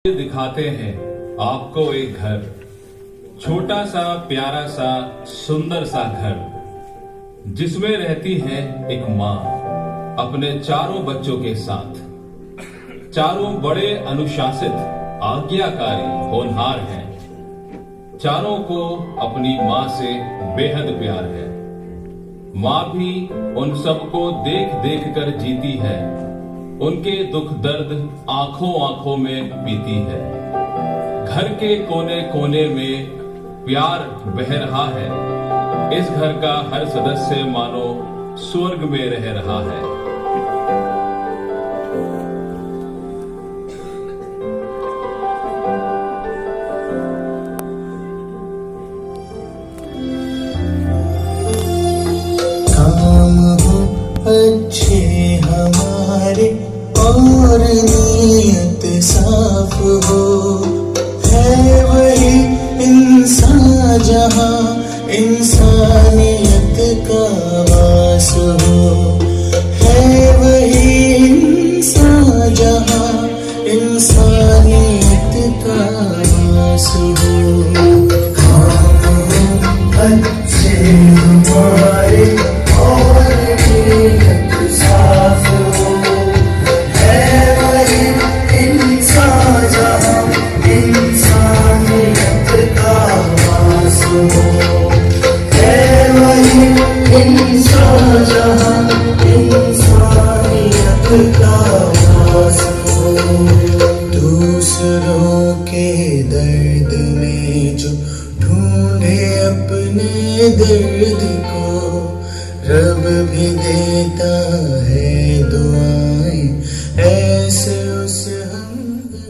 दिखाते हैं आपको एक घर, छोटा सा प्यारा सा सुंदर सा घर, जिसमें रहती है एक माँ अपने चारों बच्चों के साथ। चारों बड़े अनुशासित, आज्ञाकारी, होनहार हैं। चारों को अपनी माँ से बेहद प्यार है। माँ भी उन सबको देख देख कर जीती है। उनके दुख दर्द आंखों आंखों में पीती है। घर के कोने कोने में प्यार बह रहा है। इस घर का हर सदस्य मानो स्वर्ग में रह रहा है। काम हो अच्छे हमारे और नीयत साफ हो, है वही इंसान जहाँ इंसानियत का वास हो, है वही इंसान जहाँ इंसानियत का वास हो। काम हो अच्छे हमारे और नीयत साफ हो, दूसरों के दर्द में जो ढूंढे अपने दर्द को, रब भी देता है दुआएं ऐसे उस हमदर्द।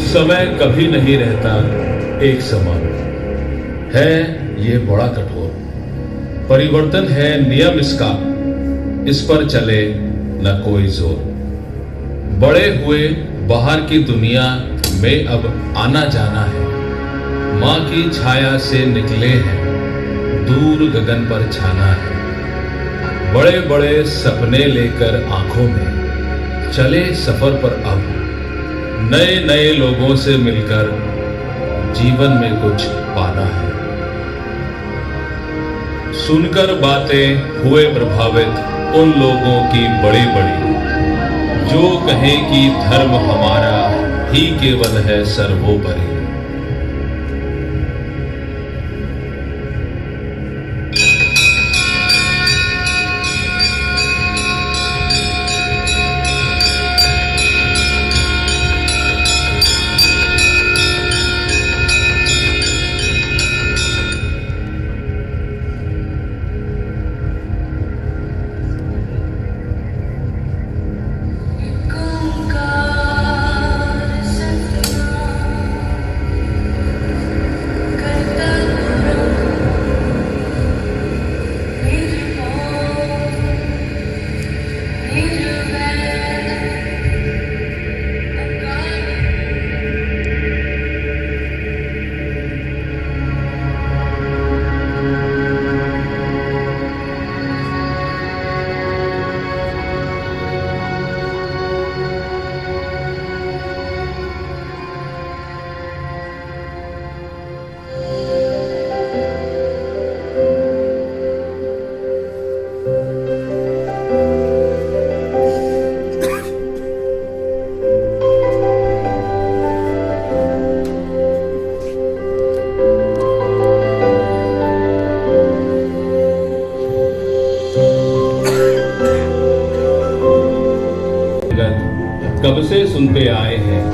समय कभी नहीं रहता एक समान है, ये बड़ा कठोर परिवर्तन है नियम इसका, इस पर चले न कोई जोर। बड़े हुए बाहर की दुनिया में अब आना जाना है। माँ की छाया से निकले हैं, दूर गगन पर छाना है। बड़े बड़े सपने लेकर आंखों में चले सफर पर अब, नए नए लोगों से मिलकर जीवन में कुछ पाना है। सुनकर बातें हुए प्रभावित उन लोगों की बड़ी बड़ी, जो कहें कि धर्म हमारा ही केवल है सर्वोपरि। पे आए हैं,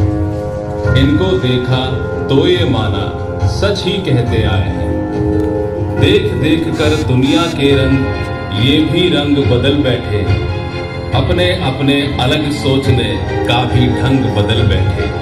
इनको देखा तो ये माना सच ही कहते आए हैं। देख देख कर दुनिया के रंग ये भी रंग बदल बैठे, अपने अपने अलग सोचने का भी ढंग बदल बैठे।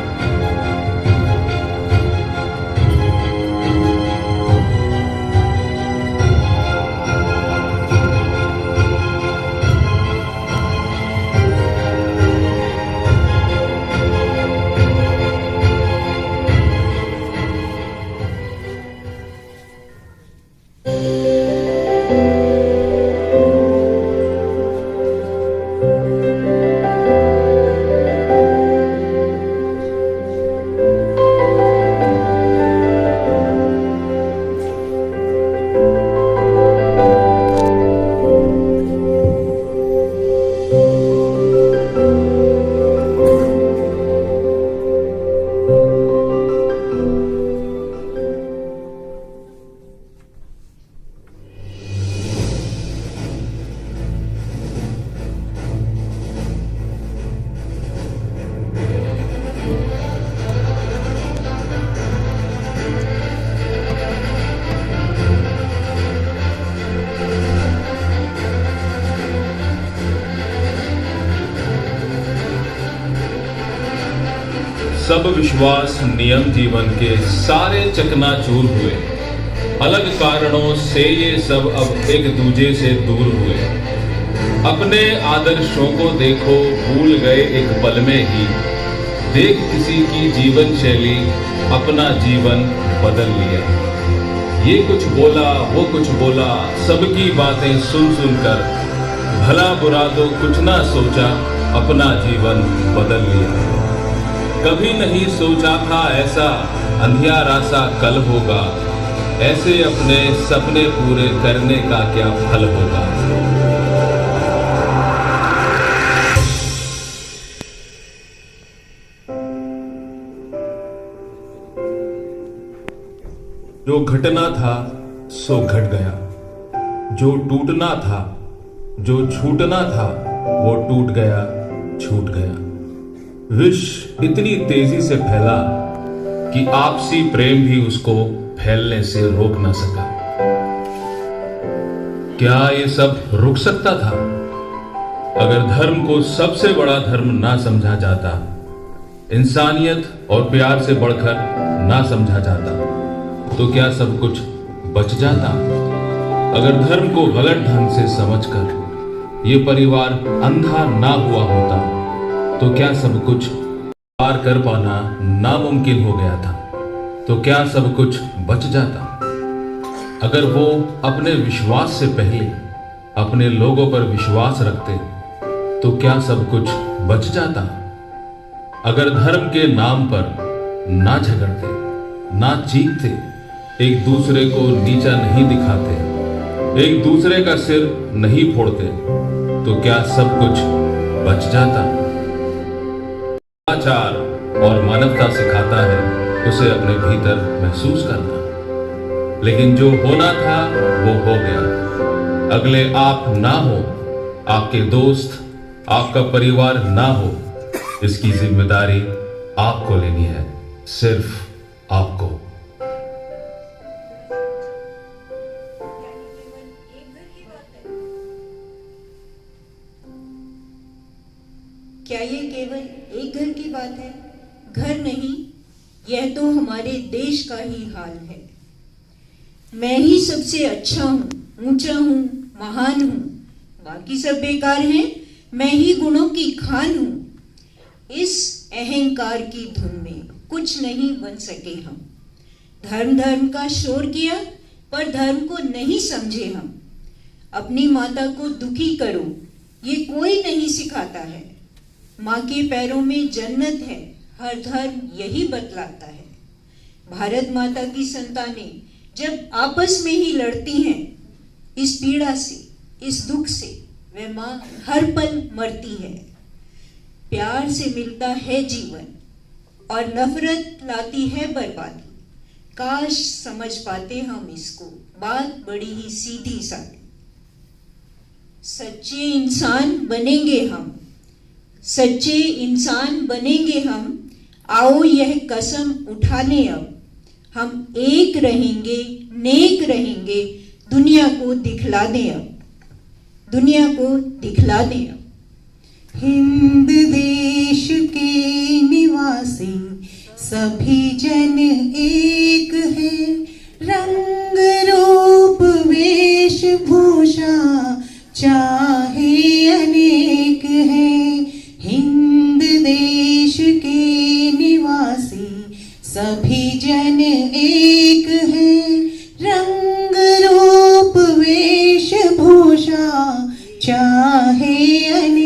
सब विश्वास नियम जीवन के सारे चकनाचूर हुए, अलग कारणों से ये सब अब एक दूजे से दूर हुए। अपने आदर्शों को देखो भूल गए एक पल में ही, देख किसी की जीवन शैली अपना जीवन बदल लिया। ये कुछ बोला वो कुछ बोला, सबकी बातें सुन सुनकर भला बुरा तो कुछ ना सोचा, अपना जीवन बदल लिया। कभी नहीं सोचा था ऐसा अंधियारा सा कल होगा, ऐसे अपने सपने पूरे करने का क्या फल होगा। जो घटना था सो घट गया, जो टूटना था जो छूटना था वो टूट गया छूट गया। विष इतनी तेजी से फैला कि आपसी प्रेम भी उसको फैलने से रोक ना सका। क्या ये सब रुक सकता था? अगर धर्म को सबसे बड़ा धर्म ना समझा जाता, इंसानियत और प्यार से बढ़कर ना समझा जाता, तो क्या सब कुछ बच जाता? अगर धर्म को गलत ढंग से समझकर ये परिवार अंधा ना हुआ होता, तो क्या सब कुछ पार कर पाना नामुमकिन हो गया था? तो क्या सब कुछ बच जाता? अगर वो अपने विश्वास से पहले अपने लोगों पर विश्वास रखते, तो क्या सब कुछ बच जाता? अगर धर्म के नाम पर ना झगड़ते, ना चीखते, एक दूसरे को नीचा नहीं दिखाते, एक दूसरे का सिर नहीं फोड़ते, तो क्या सब कुछ बच जाता? आचार और मानवता सिखाता है उसे अपने भीतर महसूस करना, लेकिन जो होना था वो हो गया। अगले आप ना हो, आपके दोस्त, आपका परिवार ना हो, इसकी जिम्मेदारी आपको लेनी है, सिर्फ आपको। क्या ये केवल एक घर की बात है? घर नहीं, यह तो हमारे देश का ही हाल है। मैं ही सबसे अच्छा हूँ, ऊंचा हूँ, महान हूँ, बाकी सब बेकार हैं, मैं ही गुणों की खान हूँ। इस अहंकार की धुन में कुछ नहीं बन सके हम। धर्म धर्म का शोर किया, पर धर्म को नहीं समझे हम। अपनी माता को दुखी करो, ये कोई नहीं सिखाता है। माँ के पैरों में जन्नत है, हर धर्म यही बतलाता है। भारत माता की संतानें जब आपस में ही लड़ती हैं, इस पीड़ा से, इस दुख से, वह माँ हर पल मरती है। प्यार से मिलता है जीवन और नफरत लाती है बर्बादी। काश समझ पाते हम इसको, बात बड़ी ही सीधी सादी। सच्चे इंसान बनेंगे हम, सच्चे इंसान बनेंगे हम, आओ यह कसम उठा लें अब। हम एक रहेंगे, नेक रहेंगे, दुनिया को दिखला दें अब, दुनिया को दिखला दें अब। हिंद देश के निवासी सभी जन एक है, रंग रूप वेशभूषा चाहे अनेक है। हिंद देश के निवासी सभी जन एक है, रंग रूप वेशभूषा चाहे अनेक